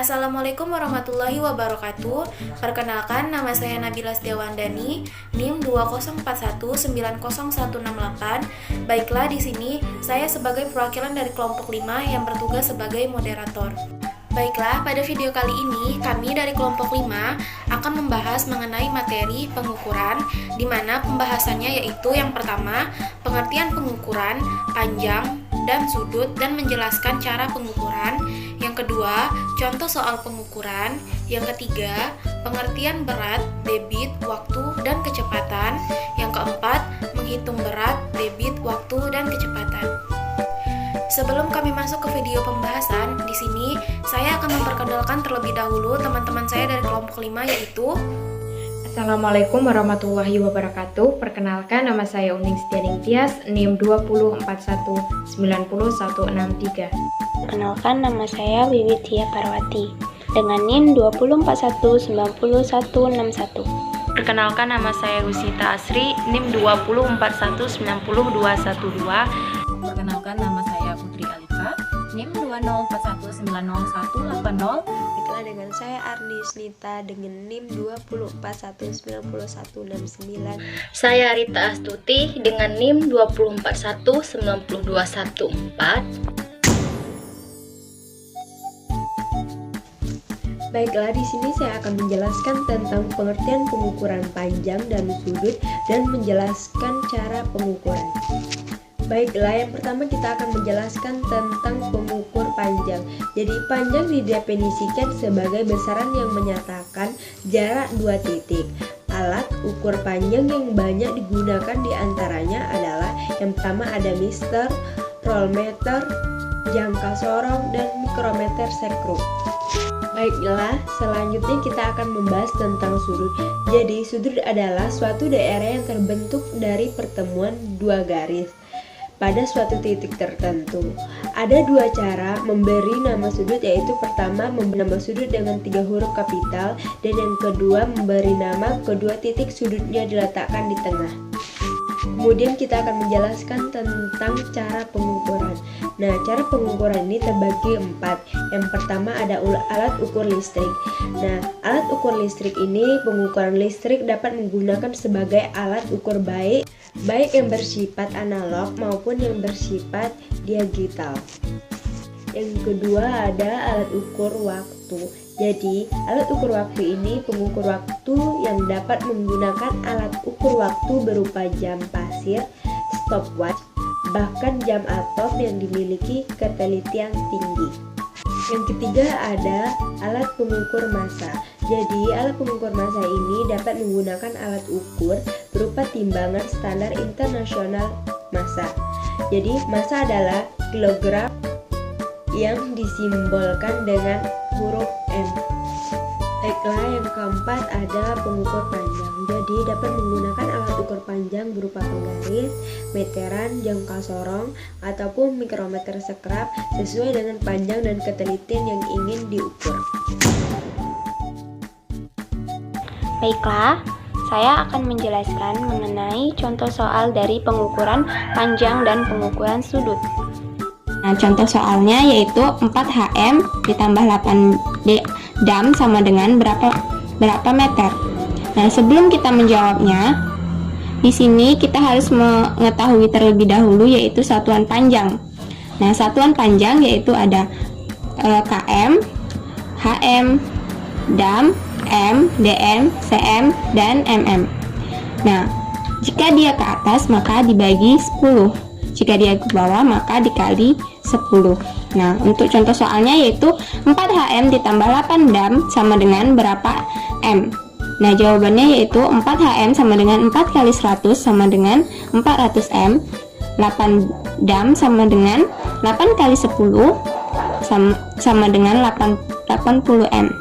Assalamualaikum warahmatullahi wabarakatuh. Perkenalkan, nama saya Nabila Setiawandani, NIM 204190168. Baiklah, di sini saya sebagai perwakilan dari kelompok 5 yang bertugas sebagai moderator. Baiklah, pada video kali ini kami dari kelompok 5 akan membahas mengenai materi pengukuran, di mana pembahasannya yaitu yang pertama, pengertian pengukuran, panjang, dan sudut, dan menjelaskan cara pengukuran. Yang kedua, contoh soal pengukuran. Yang ketiga, pengertian berat, debit, waktu, dan kecepatan. Yang keempat, menghitung berat, debit, waktu, dan kecepatan. Sebelum kami masuk ke video pembahasan, di sini saya akan memperkenalkan terlebih dahulu teman-teman saya dari kelompok 5, yaitu Assalamualaikum warahmatullahi wabarakatuh. Perkenalkan, nama saya Uning Setianing Tias, NIM 204190163. Perkenalkan, nama saya Wiwi Tia Parwati dengan NIM 204190161. Perkenalkan, nama saya Gusita Asri, NIM 204190212. Perkenalkan, nama saya Putri Alifa, NIM 204190180. Baiklah, dengan saya Arni Snita dengan NIM 204190169. Saya Rita Astuti dengan NIM 204190214. Baiklah, di sini saya akan menjelaskan tentang pengertian pengukuran panjang dan sudut dan menjelaskan cara pengukuran. Baiklah, yang pertama kita akan menjelaskan tentang pengukur panjang. Jadi panjang didefinisikan sebagai besaran yang menyatakan jarak dua titik. Alat ukur panjang yang banyak digunakan diantaranya adalah yang pertama ada meter, rollmeter, jangka sorong, dan mikrometer sekrup. Baiklah, selanjutnya kita akan membahas tentang sudut. Jadi sudut adalah suatu daerah yang terbentuk dari pertemuan dua garis pada suatu titik tertentu. Ada dua cara memberi nama sudut, yaitu pertama memberi nama sudut dengan 3 huruf kapital, dan yang kedua memberi nama kedua titik sudutnya diletakkan di tengah. Kemudian kita akan menjelaskan tentang cara pengukuran. Nah, cara pengukuran ini terbagi 4. Yang pertama ada alat ukur listrik. Nah, alat ukur listrik ini, pengukuran listrik dapat menggunakan sebagai alat ukur baik yang bersifat analog maupun yang bersifat digital. Yang kedua ada alat ukur waktu. Jadi, alat ukur waktu ini pengukur waktu yang dapat menggunakan alat ukur waktu berupa jam pasir, stopwatch, bahkan jam atom yang dimiliki ketelitian tinggi. Yang ketiga ada alat pengukur massa. Jadi, alat pengukur massa ini dapat menggunakan alat ukur berupa timbangan standar internasional massa. Jadi, massa adalah kilogram yang disimbolkan dengan huruf M. Baiklah, yang keempat ada pengukur panjang. Jadi dapat menggunakan alat ukur panjang berupa penggaris, meteran, jangka sorong, ataupun mikrometer sekrup sesuai dengan panjang dan ketelitian yang ingin diukur. Baiklah, saya akan menjelaskan mengenai contoh soal dari pengukuran panjang dan pengukuran sudut. Nah, contoh soalnya yaitu 4 HM ditambah 8 dam sama dengan berapa meter. Nah, sebelum kita menjawabnya, di sini kita harus mengetahui terlebih dahulu yaitu satuan panjang. Nah, satuan panjang yaitu ada km, hm, dam, m, dm, cm, dan mm. Nah, jika dia ke atas maka dibagi 10. Jika dia ke bawah maka dikali 10. Nah, untuk contoh soalnya yaitu 4 HM ditambah 8 dam sama dengan berapa M. Nah, jawabannya yaitu 4 HM sama dengan 4 kali 100 sama dengan 400 M. 8 dam sama dengan 8 kali 10 sama dengan 80 M.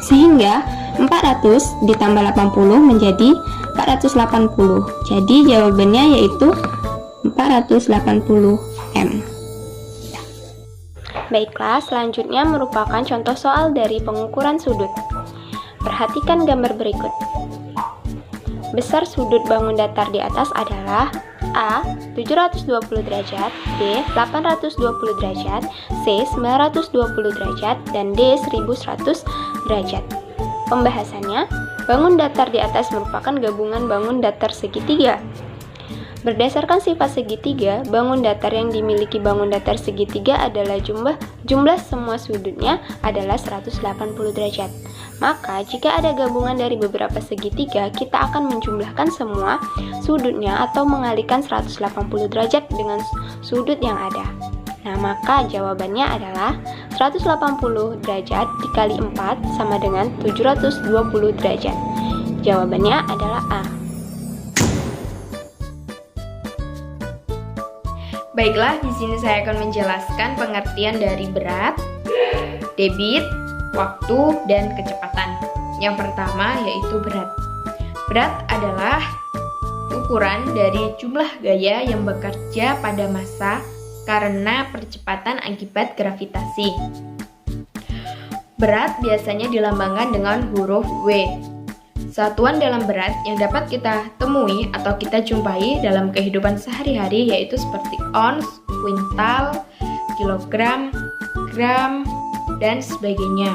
Sehingga 400 ditambah 80 menjadi 480. Jadi jawabannya yaitu 480 M. Baiklah, selanjutnya merupakan contoh soal dari pengukuran sudut. Perhatikan gambar berikut. Besar sudut bangun datar di atas adalah A. 720 derajat, B. 820 derajat, C. 920 derajat, dan D. 1100 derajat. Pembahasannya, bangun datar di atas merupakan gabungan bangun datar segitiga. Berdasarkan sifat segitiga, bangun datar yang dimiliki bangun datar segitiga adalah jumlah semua sudutnya adalah 180 derajat. Maka, jika ada gabungan dari beberapa segitiga, kita akan menjumlahkan semua sudutnya atau mengalihkan 180 derajat dengan sudut yang ada. Nah, maka jawabannya adalah 180 derajat dikali 4 sama dengan 720 derajat. Jawabannya adalah A. Baiklah, di sini saya akan menjelaskan pengertian dari berat, debit, waktu, dan kecepatan. Yang pertama yaitu berat. Berat adalah ukuran dari jumlah gaya yang bekerja pada massa karena percepatan akibat gravitasi. Berat biasanya dilambangkan dengan huruf W. Satuan dalam berat yang dapat kita temui atau kita jumpai dalam kehidupan sehari-hari yaitu seperti ons, kuintal, kilogram, gram, dan sebagainya.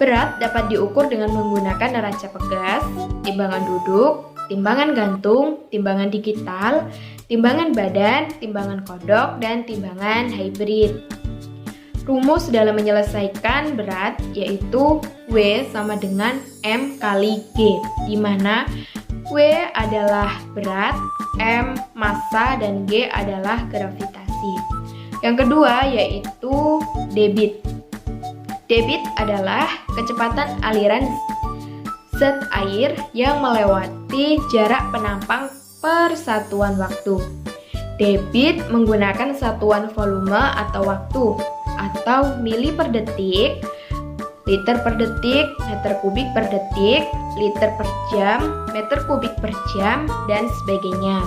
Berat dapat diukur dengan menggunakan neraca pegas, timbangan duduk, timbangan gantung, timbangan digital, timbangan badan, timbangan kodok, dan timbangan hybrid. Rumus dalam menyelesaikan berat yaitu W sama dengan M kali G, di mana W adalah berat, M massa, dan G adalah gravitasi. Yang kedua yaitu debit. Debit adalah kecepatan aliran zat air yang melewati jarak penampang per satuan waktu. Debit menggunakan satuan volume atau waktu, atau mili per detik, liter per detik, meter kubik per detik, liter per jam, meter kubik per jam, dan sebagainya.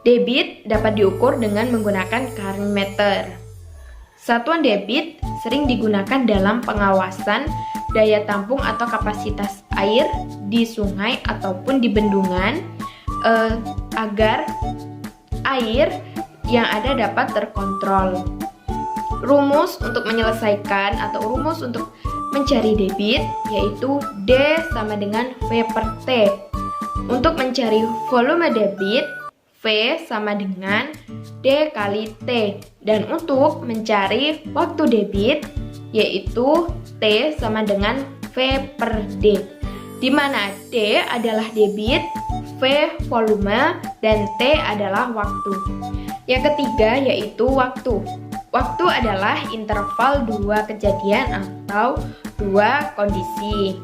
Debit dapat diukur dengan menggunakan current meter. Satuan debit sering digunakan dalam pengawasan daya tampung atau kapasitas air di sungai ataupun di bendungan agar air yang ada dapat terkontrol. Rumus untuk menyelesaikan atau rumus untuk mencari debit yaitu D sama dengan V per T. Untuk mencari volume debit, V sama dengan D kali T. Dan untuk mencari waktu debit yaitu T sama dengan V per D, di mana D adalah debit, V volume, dan T adalah waktu. Yang ketiga yaitu waktu. Waktu adalah interval dua kejadian atau dua kondisi.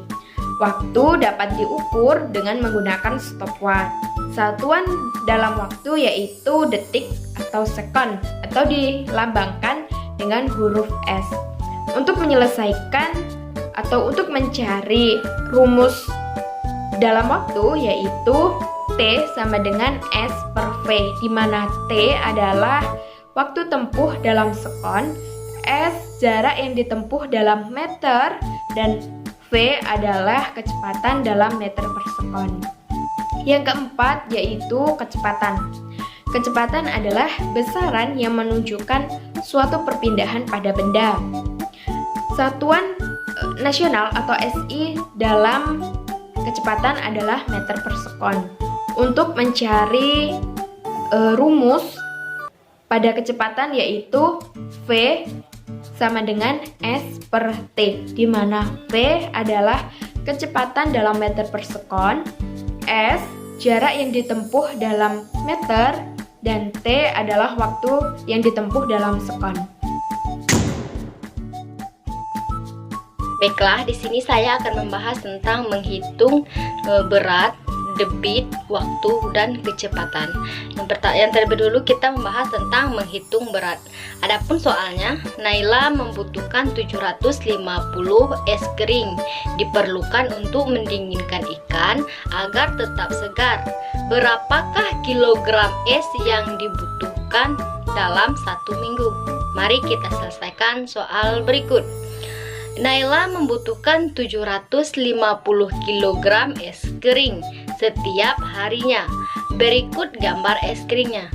Waktu dapat diukur dengan menggunakan stopwatch. Satuan dalam waktu yaitu detik atau sekon atau dilambangkan dengan huruf S. Untuk menyelesaikan atau untuk mencari rumus dalam waktu yaitu T sama dengan S per V, di mana T adalah waktu tempuh dalam sekon, S jarak yang ditempuh dalam meter, dan V adalah kecepatan dalam meter per sekon. Yang keempat yaitu kecepatan. Kecepatan adalah besaran yang menunjukkan suatu perpindahan pada benda. Satuan nasional atau SI dalam kecepatan adalah meter per sekon. Untuk mencari rumus pada kecepatan yaitu V sama dengan S per T, di mana V adalah kecepatan dalam meter per sekon, S jarak yang ditempuh dalam meter, dan T adalah waktu yang ditempuh dalam sekon. Baiklah, di sini saya akan membahas tentang menghitung berat, debit, waktu, dan kecepatan. Yang terlebih dulu kita membahas tentang menghitung berat. Adapun soalnya, Naila membutuhkan 750 es kering diperlukan untuk mendinginkan ikan agar tetap segar. Berapakah kilogram es yang dibutuhkan dalam 1 minggu? Mari kita selesaikan soal berikut. Naila membutuhkan 750 kg es kering setiap harinya. Berikut gambar es krimnya.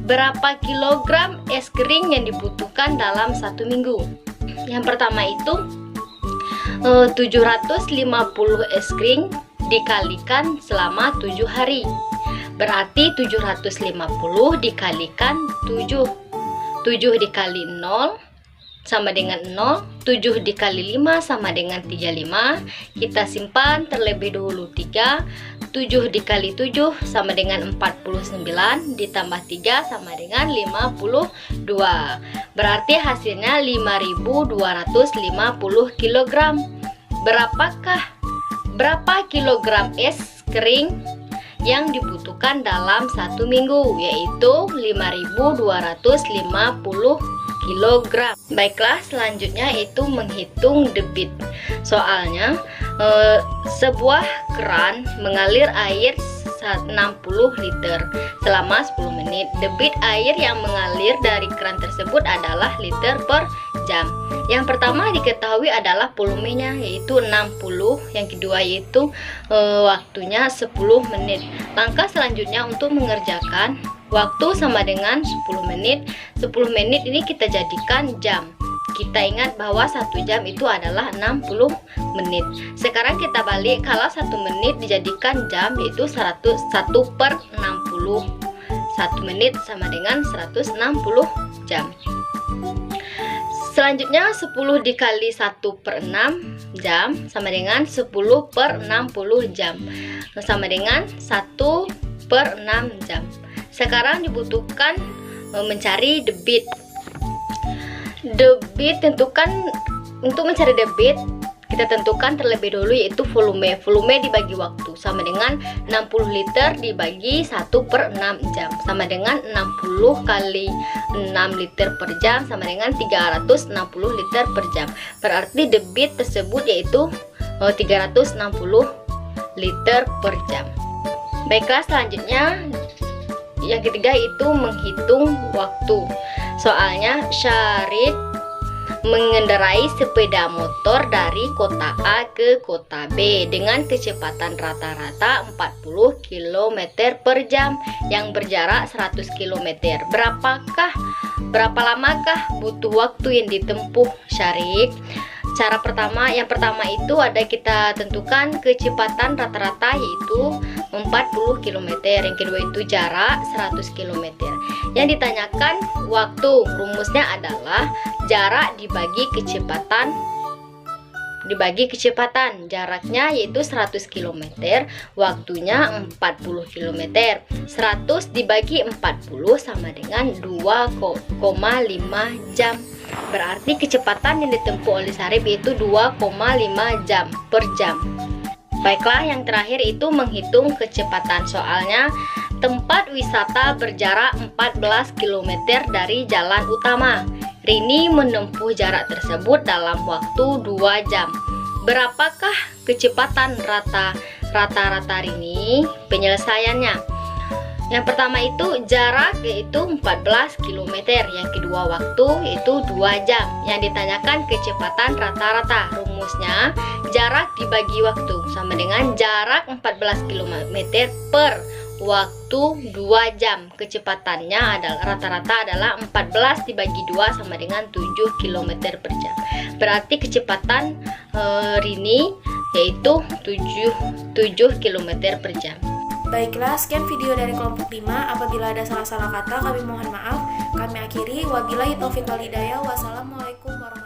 Berapa kilogram es krim yang dibutuhkan dalam 1 minggu? Yang pertama itu 750 es krim dikalikan selama 7 hari. Berarti 750 dikalikan 7. 7 dikali 0 sama dengan 0. 7 dikali 5 sama dengan 35. Kita simpan terlebih dahulu 3. 7 dikali 7 sama dengan 49. Ditambah 3 sama dengan 52. Berarti hasilnya 5250 kg. Berapa kilogram es krim yang dibutuhkan dalam 1 minggu? Yaitu 5250 kg. Baiklah, selanjutnya itu menghitung debit. Soalnya sebuah keran mengalir air 60 liter selama 10 menit. Debit air yang mengalir dari keran tersebut adalah liter per jam. Yang pertama diketahui adalah volumenya, yaitu 60. Yang kedua yaitu waktunya 10 menit. Langkah selanjutnya untuk mengerjakan waktu sama dengan 10 menit. 10 menit ini kita jadikan jam. Kita ingat bahwa 1 jam itu adalah 60 menit. Sekarang kita balik, kalau 1 menit dijadikan jam yaitu 1/60. 1 menit sama dengan 160 jam. Selanjutnya 10 dikali 1/6 jam sama dengan 10/60 jam, sama dengan 1/6 jam. Sekarang dibutuhkan mencari debit. Tentukan untuk mencari debit, kita tentukan terlebih dahulu yaitu volume. Volume dibagi waktu sama dengan 60 liter dibagi 1/6 jam, sama dengan 60 kali 6 liter per jam sama dengan 360 liter per jam. Berarti debit tersebut yaitu 360 liter per jam. Baiklah, selanjutnya yang ketiga itu menghitung waktu. Soalnya Syarif mengendarai sepeda motor dari kota A ke kota B dengan kecepatan rata-rata 40 km per jam yang berjarak 100 km. Berapa lamakah butuh waktu yang ditempuh Syarif? Yang pertama itu ada kita tentukan kecepatan rata-rata yaitu 40 km. Yang kedua itu jarak 100 km. Yang ditanyakan waktu, rumusnya adalah jarak dibagi kecepatan. Jaraknya yaitu 100 km, waktunya 40 km. 100 dibagi 40 sama dengan 2,5 jam. Berarti kecepatan yang ditempuh oleh Syarif itu 2,5 jam per jam. Baiklah, yang terakhir itu menghitung kecepatan. Soalnya tempat wisata berjarak 14 km dari jalan utama. Rini menempuh jarak tersebut dalam waktu 2 jam. Berapakah kecepatan rata-rata Rini? Penyelesaiannya. Yang pertama itu jarak yaitu 14 km. Yang kedua waktu yaitu 2 jam. Yang ditanyakan kecepatan rata-rata. Rumusnya jarak dibagi waktu sama dengan jarak 14 km per waktu 2 jam. Kecepatannya adalah rata-rata adalah 14 dibagi 2 sama dengan 7 km per jam. Berarti kecepatan Rini yaitu 7 km per jam. Baiklah, sekian video dari kelompok 5. Apabila ada salah-salah kata, kami mohon maaf. Kami akhiri. Wabillahi taufiq wal hidayah. Wassalamualaikum warahmatullahi wabarakatuh.